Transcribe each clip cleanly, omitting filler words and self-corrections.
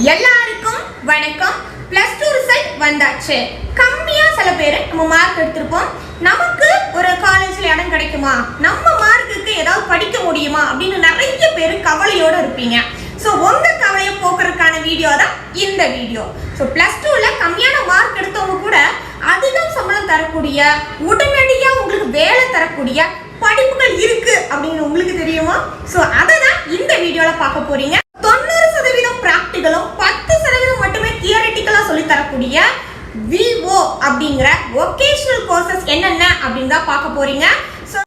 எல்லாருக்கும் வணக்கம். Plus two result வந்தாச்சு. கம்மியா சில பேர் நம்ம மார்க் எடுத்திருப்போம். நமக்கு ஒரு காலேஜ்ல இடம் கிடைக்குமா, நம்ம மார்க்குக்கு ஏதாவது படிக்க முடியுமா அப்படின்னு நிறைய பேர் கவலையோட இருப்பீங்க. ஸோ உங்க கவலையை போக்குறதுக்கான வீடியோ தான் இந்த வீடியோ. ஸோ பிளஸ் டூல கம்மியான மார்க் எடுத்தவங்க கூட அதிகம் சம்பளம் தரக்கூடிய, உடனடியாக உங்களுக்கு வேலை தரக்கூடிய படிப்புகள் இருக்கு அப்படின்னு உங்களுக்கு தெரியுமா? ஸோ அதை தான் இந்த வீடியோல பார்க்க போறீங்க. 90% பிராக்டிகலும் 10% மட்டுமே தியரிட்டிக்கலா சொல்லி தரக்கூடிய விஓ அப்படிங்கிற வொகேஷனல் கோர்சஸ் என்னென்ன அப்படின்னு தான் பார்க்க போறீங்க. ஸோ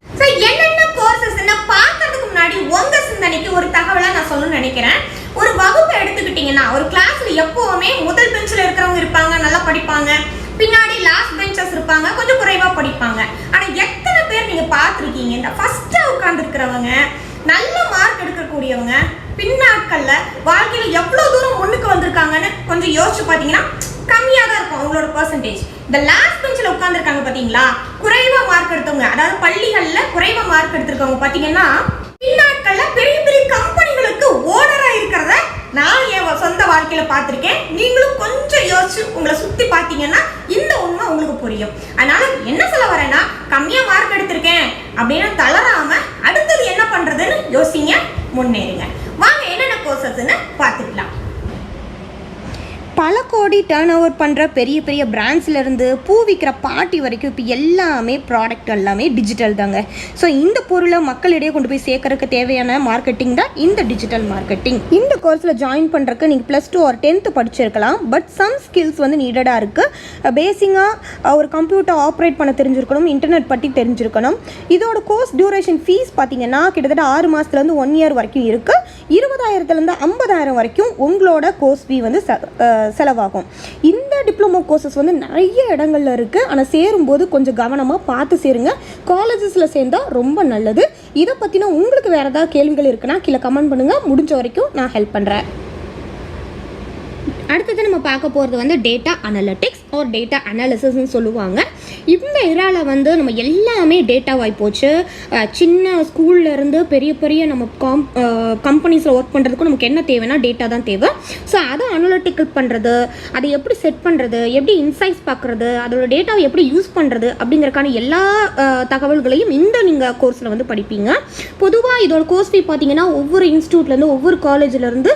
என்னென்ன கோர்சஸ் பார்க்கறதுக்கு முன்னாடி உங்க சிந்தனைக்கு ஒரு தகவலை நான் சொல்லணும்னு நினைக்கிறேன். ஒரு வகுப்பு எடுத்துக்கிட்டீங்கன்னா ஒரு கிளாஸ்ல எப்பவுமே முதல் பெஞ்சில் இருக்கிறவங்க இருப்பாங்க, நல்லா படிப்பாங்க. பின்னாடி லாஸ்ட் பெஞ்சஸ் இருப்பாங்க, கொஞ்சம் குறைவா படிப்பாங்க. ஆனா எத்தனை பேர் நீங்க பார்த்துருக்கீங்க இந்த ஃபர்ஸ்டா உட்கார்ந்து இருக்கிறவங்க, நல்ல மார்க் எடுக்கக்கூடியவங்க பின்னாட்கள்ல வாழ்க்கையில எவ்வளவு தூரம் முன்னுக்கு வந்திருக்காங்கன்னு கொஞ்சம் யோசிச்சு பாத்தீங்கன்னா கம்மியா தான் இருக்கும் அவங்களோட பெர்சன்டேஜ். இந்த லாஸ்ட் பெஞ்சில் உட்கார்ந்துருக்காங்க பாத்தீங்களா, குறைவா மார்க் எடுத்தவங்க, அதாவது பள்ளிகள்ல குறைவா மார்க் எடுத்திருக்கவங்க பாத்தீங்கன்னா பின்னாட்கள்ல பெரிய பெரிய கம்பெனிகளுக்கு ஓனரா இருக்கிறத நான் என் சொந்த வாழ்க்கையில பார்த்திருக்கேன். நீங்களும் கொஞ்சம் யோசிச்சு உங்களை சுத்தி பார்த்தீங்கன்னா இந்த உண்மை உங்களுக்கு புரியும். அதனால என்ன சொல்ல வரேன்னா, கம்மியா மார்க் எடுத்திருக்கேன் அப்படின்னு தளராம அடுத்தது என்ன பண்றதுன்னு யோசிங்க, முன்னேறுங்க. வாங்க என்னென்ன கோர்சஸ்ன்னு பார்த்துக்கலாம். பல கோடி டர்ன் ஓவர் பண்ணுற பெரிய பெரிய பிராண்ட்ஸ்லேருந்து பூ விற்கிற பாட்டி வரைக்கும் இப்போ எல்லாமே ப்ராடக்ட் எல்லாமே டிஜிட்டல் தாங்க. ஸோ இந்த பொருளை மக்களிடையே கொண்டு போய் சேர்க்கறதுக்கு தேவையான மார்க்கெட்டிங் தான் இந்த டிஜிட்டல் மார்க்கெட்டிங். இந்த கோர்ஸில் ஜாயின் பண்ணுறதுக்கு நீங்கள் +2 or 10th படிச்சிருக்கலாம். பட் சம் ஸ்கில்ஸ் வந்து நீடடாக இருக்குது. பேசிக்காக ஒரு கம்ப்யூட்டர் ஆப்ரேட் பண்ண தெரிஞ்சிருக்கணும், இன்டர்நெட் பற்றி தெரிஞ்சிருக்கணும். இதோட கோர்ஸ் டியூரேஷன் ஃபீஸ் பார்த்தீங்கன்னா கிட்டத்தட்ட 6 மாதத்துலேருந்து 1 year வரைக்கும் இருக்குது. 20,000 50,000 வரைக்கும் உங்களோட கோர்ஸ் ஃபீ வந்து செலவாகும். இந்த டிப்ளமோ கோர்சஸ் வந்து நிறைய இடங்கள்ல இருக்குது. ஆனால் சேரும்போது கொஞ்சம் கவனமாக பார்த்து சேருங்க. காலேஜஸில் சேர்ந்தால் ரொம்ப நல்லது. இதை பற்றினா உங்களுக்கு வேறு ஏதாவது கேள்விகள் இருக்குன்னா கீழே கமெண்ட் பண்ணுங்கள். முடிஞ்ச வரைக்கும் நான் ஹெல்ப் பண்ணுறேன். அடுத்தது நம்ம பார்க்க போகிறது வந்து டேட்டா அனலிட்டிக்ஸ் ஒரு டேட்டா அனாலிசிஸ்ன்னு சொல்லுவாங்க. இந்த இராவில் வந்து நம்ம எல்லாமே டேட்டாவாகி போச்சு. சின்ன ஸ்கூல்லேருந்து பெரிய பெரிய நம்ம கம்பெனிஸில் ஒர்க் பண்ணுறதுக்கும் நமக்கு என்ன தேவைன்னா டேட்டா தான் தேவை. ஸோ அதை அனலிட்டிக்கல் பண்ணுறது, அதை எப்படி செட் பண்ணுறது, எப்படி இன்சைட்ஸ் பார்க்குறது, அதோட டேட்டாவை எப்படி யூஸ் பண்ணுறது அப்படிங்கிறக்கான எல்லா தகவல்களையும் இந்த நீங்கள் கோர்ஸில் வந்து படிப்பீங்க. பொதுவாக இதோட கோர்ஸ் ஃபீ பார்த்தீங்கன்னா ஒவ்வொரு இன்ஸ்டியூட்லேருந்து ஒவ்வொரு காலேஜ்லேருந்து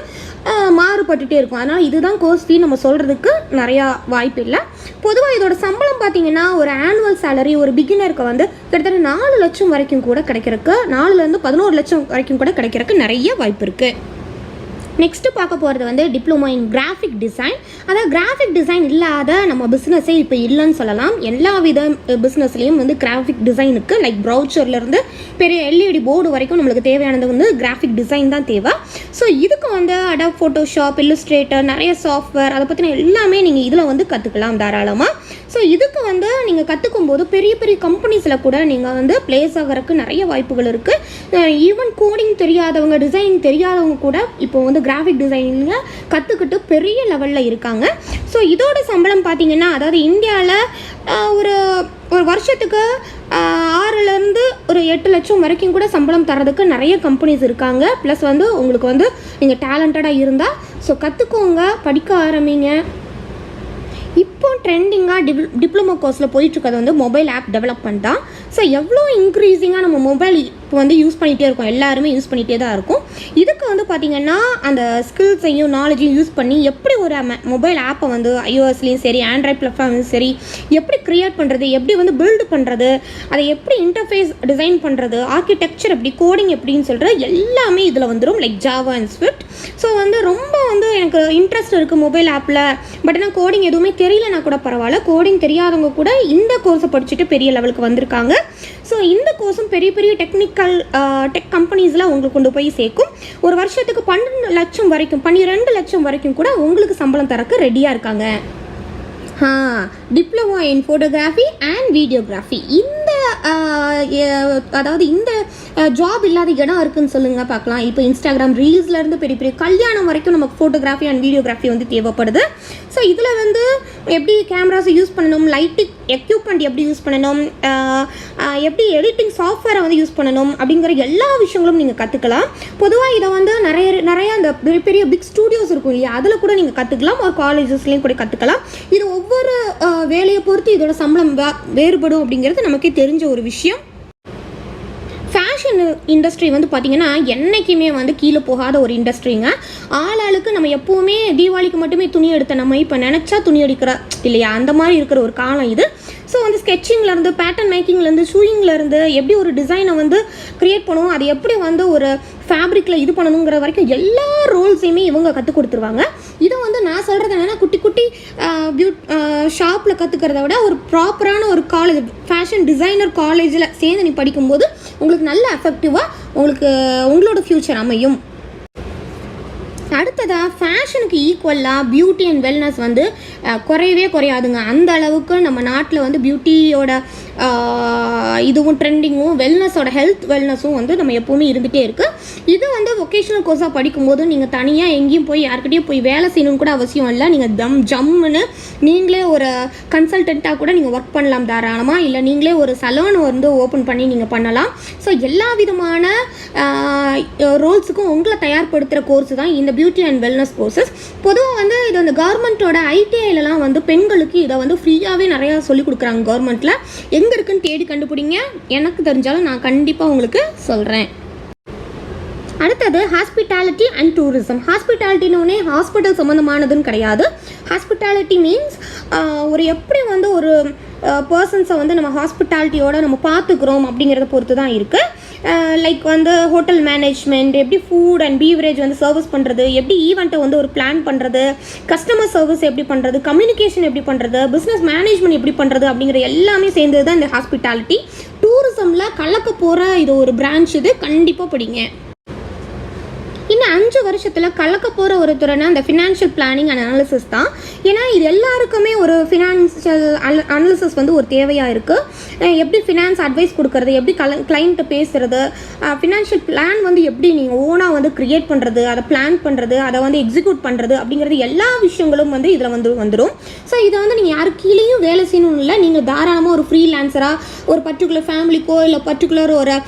மாறுபட்டுகிட்டே இருக்கும். அதனால் இதுதான் கோர்ஸ் ஃபீ நம்ம சொல்கிறதுக்கு நிறையா வாய்ப்பு இல்லை. பொதுவாக இதோட சம்பளம் பார்த்தீங்கன்னா ஒரு ஆனுவல் சேலரி ஒரு பிகினருக்கு வந்து கிட்டத்தட்ட 4 லட்சம் வரைக்கும் கூட கிடைக்கிறதுக்கு, 4லேருந்து 11 லட்சம் வரைக்கும் கூட கிடைக்கிறதுக்கு நிறைய வாய்ப்பு இருக்குது. நெக்ஸ்ட்டு பார்க்க போகிறது வந்து டிப்ளமோ இன் கிராஃபிக் டிசைன். அதாவது கிராஃபிக் டிசைன் இல்லாத நம்ம பிஸ்னஸே இப்போ இல்லைன்னு சொல்லலாம். எல்லா வித பிஸ்னஸ்லேயும் வந்து கிராஃபிக் டிசைனுக்கு லைக் ப்ரௌச்சர்லேருந்து பெரிய LED போர்டு வரைக்கும் நம்மளுக்கு தேவையானது வந்து கிராஃபிக் டிசைன் தான் தேவை. ஸோ இதுக்கு வந்து அடாப் ஃபோட்டோஷாப், இல்லுஸ்ட்ரேட்டர், நிறைய சாஃப்ட்வேர், அதை பற்றின எல்லாமே நீங்கள் இதில் வந்து கற்றுக்கலாம் தாராளமாக. ஸோ இதுக்கு வந்து நீங்கள் கற்றுக்கும் போது பெரிய பெரிய கம்பெனிஸில் கூட நீங்கள் வந்து பிளேஸ் ஆகிறதுக்கு நிறைய வாய்ப்புகள் இருக்குது. ஈவன் கோடிங் தெரியாதவங்க, டிசைன் தெரியாதவங்க கூட இப்போ வந்து கிராஃபிக் டிசைனில் கற்றுக்கிட்டு பெரிய லெவலில் இருக்காங்க. ஸோ இதோட சம்பளம் பார்த்தீங்கன்னா, அதாவது இந்தியாவில் ஒரு வருஷத்துக்கு 6லேருந்து ஒரு 8 லட்சம் வரைக்கும் கூட சம்பளம் தரதுக்கு நிறைய கம்பெனிஸ் இருக்காங்க. ப்ளஸ் வந்து உங்களுக்கு வந்து நீங்கள் டேலண்டடாக இருந்தால் ஸோ கற்றுக்கோங்க, படிக்க ஆரம்பிங்க. இப்போ ட்ரெண்டிங்காக டிப்ளமோ கோர்ஸில் போயிட்டுருக்கிறது வந்து மொபைல் ஆப் டெவலப்மெண்ட் தான். ஸோ எவ்வளோ இன்க்ரீஸிங்காக நம்ம மொபைல் இப்போ வந்து யூஸ் பண்ணிகிட்டே இருக்கோம், எல்லாருமே யூஸ் பண்ணிகிட்டே தான் இருக்கும். இதுக்கு வந்து பார்த்திங்கன்னா அந்த ஸ்கில்ஸையும் நாலேஜையும் யூஸ் பண்ணி எப்படி ஒரு மொபைல் ஆப்பை வந்து iOSலேயும் சரி ஆண்ட்ராய்ட் பிளாட்ஃபார்ம்லையும் சரி எப்படி க்ரியேட் பண்ணுறது, எப்படி வந்து பில்டு பண்ணுறது, அதை எப்படி இன்டர்ஃபேஸ் டிசைன் பண்ணுறது, ஆர்கிடெக்சர் எப்படி, கோடிங் எப்படின்னு சொல்கிற எல்லாமே இதில் வந்துடும். Like Java and Swift. So வந்து ரொம்ப வந்து எனக்கு இன்ட்ரெஸ்ட் இருக்குது மொபைல் ஆப்பில். பட் ஆனால் கோடிங் எதுவுமே தெரியலனா கூட பரவாயில்ல. கோடிங் தெரியாதவங்க கூட இந்த கோர்ஸை படிச்சுட்டு பெரிய லெவலுக்கு வந்திருக்காங்க. ஸோ இந்த கோர்ஸும் பெரிய பெரிய டெக் கம்பெனிஸில் உங்களுக்கு கொண்டு போய் சேர்க்கும். ஒரு வருஷத்துக்கு 12 லட்சம் வரைக்கும் 12 லட்சம் வரைக்கும் கூட உங்களுக்கு சம்பளம் தரக்கு ரெடியாக இருக்காங்க. Diploma in photography and videography. அதாவது இந்த ஜாப் இல்லாத இடம் இருக்குன்னு சொல்லுங்கள் பார்க்கலாம். இப்போ இன்ஸ்டாகிராம் ரீல்ஸ்லேருந்து பெரிய பெரிய கல்யாணம் வரைக்கும் நமக்கு ஃபோட்டோகிராஃபி அண்ட் வீடியோகிராஃபி வந்து தேவைப்படுது. ஸோ இதில் வந்து எப்படி கேமராஸை யூஸ் பண்ணணும், லைட்டிங் எக்யூப்மெண்ட் எப்படி யூஸ் பண்ணணும், எப்படி எடிட்டிங் சாஃப்ட்வேரை வந்து யூஸ் பண்ணணும் அப்படிங்கிற எல்லா விஷயங்களும் நீங்கள் கற்றுக்கலாம். பொதுவாக இதை வந்து நிறைய அந்த பெரிய பெரிய பிக் ஸ்டூடியோஸ் இருக்கும் இல்லையா, அதில் கூட நீங்கள் கற்றுக்கலாம். ஒரு காலேஜஸ்லேயும் கூட கற்றுக்கலாம். இது ஒவ்வொரு வேலையை பொறுத்து இதோட சம்பளம் வேறுபடும் அப்படிங்கிறது நமக்கே தெரிஞ்ச ஒரு விஷயம். ஃபேஷன் இண்டஸ்ட்ரி வந்து பார்த்திங்கன்னா என்றைக்குமே வந்து கீழே போகாத ஒரு இண்டஸ்ட்ரிங்க. ஆளாளுக்கு நம்ம எப்போவுமே தீபாவளிக்கு மட்டுமே துணி எடுத்த நம்ம இப்போ நினச்சா துணி எடுக்கிற இல்லையா, அந்த மாதிரி இருக்கிற ஒரு காலம் இது. ஸோ வந்து ஸ்கெட்சிங்லேருந்து பேட்டர்ன் மேக்கிங்லேருந்து ஷூயிங்லேருந்து எப்படி ஒரு டிசைனை வந்து க்ரியேட் பண்ணுவோம், அது எப்படி வந்து ஒரு ஃபேப்ரிக்கில் இது பண்ணணுங்கிற வரைக்கும் எல்லா ரோல்ஸையுமே இவங்க கற்றுக் கொடுத்துருவாங்க. இதை வந்து நான் சொல்கிறது என்னென்னா குட்டி குட்டி ஷாப்பில் கற்றுக்கிறத விட ஒரு ப்ராப்பரான ஒரு காலேஜ் ஃபேஷன் டிசைனர் காலேஜில் சேர்ந்து நீ படிக்கும்போது உங்களுக்கு நல்ல எஃபெக்டிவாக உங்களோட ஃப்யூச்சர் அமையும். அடுத்ததாக ஃபேஷனுக்கு ஈக்குவலாக பியூட்டி அண்ட் வெல்னஸ் வந்து குறையவே குறையாதுங்க. அந்த அளவுக்கு நம்ம நாட்டில் வந்து பியூட்டியோட இதுவும் ட்ரெண்டிங்கும் வெல்னஸோட வெல்னஸும் வந்து நம்ம எப்போவுமே இருந்துகிட்டே இருக்குது. இது வந்து வொகேஷனல் கோர்ஸாக படிக்கும்போது நீங்கள் தனியாக எங்கேயும் போய் யார்கிட்டையும் போய் வேலை செய்யணும்னு கூட அவசியம் இல்லை. நீங்கள் ஜம்முன்னு நீங்களே ஒரு கன்சல்டண்ட்டாக கூட நீங்கள் ஒர்க் பண்ணலாம் தாராளமாக. இல்லை நீங்களே ஒரு சலூன் வந்து ஓப்பன் பண்ணி நீங்கள் பண்ணலாம். ஸோ எல்லா விதமான ரோல்ஸுக்கும் உங்களை தயார்படுத்துகிற கோர்ஸ் தான் இந்த பியூட்டி அண்ட் வெல்னஸ் கோர்சஸ். பொதுவாக வந்து இது அந்த கவர்மெண்ட்டோட ஐடிஐலலாம் வந்து பெண்களுக்கு இதை வந்து ஃப்ரீயாகவே நிறையா சொல்லிக் கொடுக்குறாங்க கவர்மெண்ட்டில். எங்கே இருக்குன்னு தேடி கண்டுபிடிங்க, எனக்கு தெரிஞ்சாலும் நான் கண்டிப்பாக உங்களுக்கு சொல்கிறேன். அடுத்தது ஹாஸ்பிட்டாலிட்டி அண்ட் டூரிசம். ஹாஸ்பிட்டாலிட்டினோடனே ஹாஸ்பிட்டல் சம்மந்தமானதுன்னு கிடையாது. ஹாஸ்பிட்டாலிட்டி மீன்ஸ் ஒரு எப்படி வந்து ஒரு பர்சன்ஸை வந்து நம்ம ஹாஸ்பிட்டாலிட்டியோட நம்ம பார்த்துக்கிறோம் அப்படிங்கிறத பொறுத்து தான் இருக்குது. லைக் வந்து ஹோட்டல் மேனேஜ்மெண்ட், எப்படி ஃபுட் அண்ட் பீவரேஜ் வந்து சர்வீஸ் பண்ணுறது, எப்படி ஈவெண்ட்டை வந்து ஒரு பிளான் பண்ணுறது, கஸ்டமர் சர்வீஸ் எப்படி பண்ணுறது, கம்யூனிகேஷன் எப்படி பண்ணுறது, பிஸ்னஸ் மேனேஜ்மெண்ட் எப்படி பண்ணுறது அப்படிங்கிற எல்லாமே சேர்ந்தது தான் இந்த ஹாஸ்பிட்டாலிட்டி. டூரிசமில் கலக்க போகிற இது ஒரு பிரான்ச். இது கண்டிப்பாக படிங்க. இன்னும் 5 வருஷத்தில் கலக்க போகிற ஒரு துறைனா அந்த ஃபினான்ஷியல் பிளானிங் அண்ட் அனாலிசிஸ் தான். ஏன்னா இது எல்லாருக்குமே ஒரு ஃபினான்ஷியல் அனாலிசிஸ் வந்து ஒரு தேவையாக இருக்குது. எப்படி ஃபினான்ஸ் அட்வைஸ் கொடுக்கறது, எப்படி கிளைண்ட்டை பேசுகிறது, ஃபினான்ஷியல் பிளான் வந்து எப்படி நீங்கள் ஓனாக வந்து க்ரியேட் பண்ணுறது, அதை பிளான் பண்ணுறது, அதை வந்து எக்ஸிக்யூட் பண்ணுறது அப்படிங்கிறது எல்லா விஷயங்களும் வந்து இதில் வந்துடும். ஸோ இதை வந்து நீங்கள் யாரு கீழேயும் வேலை செய்யணும்னு இல்லை. நீங்கள் தாராளமாக ஒரு ஃப்ரீலான்சராக ஒரு பர்டிகுலர் ஃபேமிலிக்கோ இல்லை பர்டிகுலர் ஒரு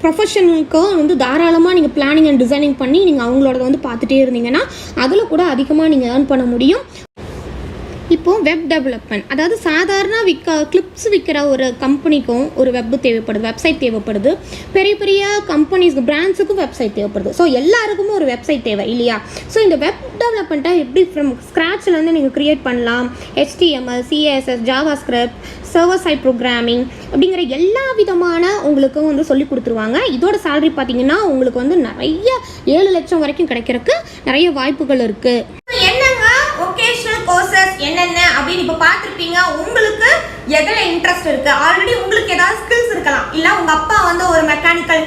ப்ரொஃபஷனுக்கோ வந்து தாராளமாக நீங்கள் பிளானிங் அண்ட் டிசைனிங் பண்ணி நீங்கள் அவங்களோட வந்து பார்த்துட்டே இருந்தீங்கன்னா அதில் கூட அதிகமாக நீங்கள் ஏர்ன் பண்ண முடியும். இப்போது வெப் டெவலப்மெண்ட், அதாவது சாதாரண கிளிப்ஸ் விற்கிற ஒரு கம்பெனிக்கும் ஒரு வெப் தேவைப்படுது, வெப்சைட் தேவைப்படுது. பெரிய பெரிய கம்பெனிஸ்க்கு பிராண்ட்ஸுக்கும் வெப்சைட் தேவைப்படுது. ஸோ எல்லாருக்குமே ஒரு வெப்சைட் தேவை இல்லையா? ஸோ இந்த வெப் டெவலப்மெண்ட்டை எப்படி ஃப்ரம் ஸ்க்ராட்ச்லேருந்து நீங்கள் க்ரியேட் பண்ணலாம், HTML, CSS, JavaScript, server side programming அப்படிங்கிற எல்லா விதமான உங்களுக்கும் வந்து சொல்லி கொடுத்துருவாங்க. இதோட சேலரி பார்த்தீங்கன்னா உங்களுக்கு வந்து நிறைய 7 லட்சம் வரைக்கும் கிடைக்கிறதுக்கு நிறைய வாய்ப்புகள் இருக்குது. என்னங்க வொகேஷனல் கோர்சஸ் என்னென்ன அப்படின்னு இப்போ பார்த்துருப்பீங்க. உங்களுக்கு எதில் இன்ட்ரெஸ்ட் இருக்குது, ஆல்ரெடி உங்களுக்கு ஏதாவது ஸ்கில்ஸ் இருக்கலாம், இல்லை உங்கள் அப்பா வந்து ஒரு மெக்கானிக்கல்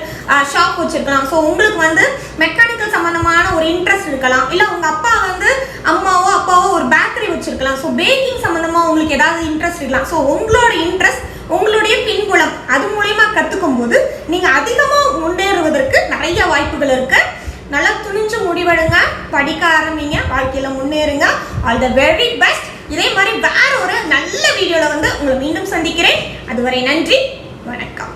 ஷாப் வச்சுருக்கலாம். ஸோ உங்களுக்கு வந்து மெக்கானிக்கல் சம்மந்தமான ஒரு இன்ட்ரெஸ்ட் இருக்கலாம். இல்லை உங்கள் அப்பா வந்து அம்மாவோ அப்பாவோ ஒரு பேக்கரி வச்சுருக்கலாம். ஸோ பேக்கிங் சம்மந்தமாக உங்களுக்கு ஏதாவது இன்ட்ரெஸ்ட் இருக்கலாம். ஸோ உங்களோட இன்ட்ரெஸ்ட், உங்களுடைய பின்புலம் அது மூலயமா கற்றுக்கும் போது நீங்கள் அதிகமாக முன்னேறுவதற்கு நிறைய வாய்ப்புகள் இருக்குது. நல்லா துணிஞ்சு முடிவெடுங்க, படிக்க ஆரம்பிங்க, வாழ்க்கையில் முன்னேறுங்க. All the very best. இதே மாதிரி வேற ஒரு நல்ல வீடியோவில் வந்து உங்களை மீண்டும் சந்திக்கிறேன். அதுவரை நன்றி, வணக்கம்.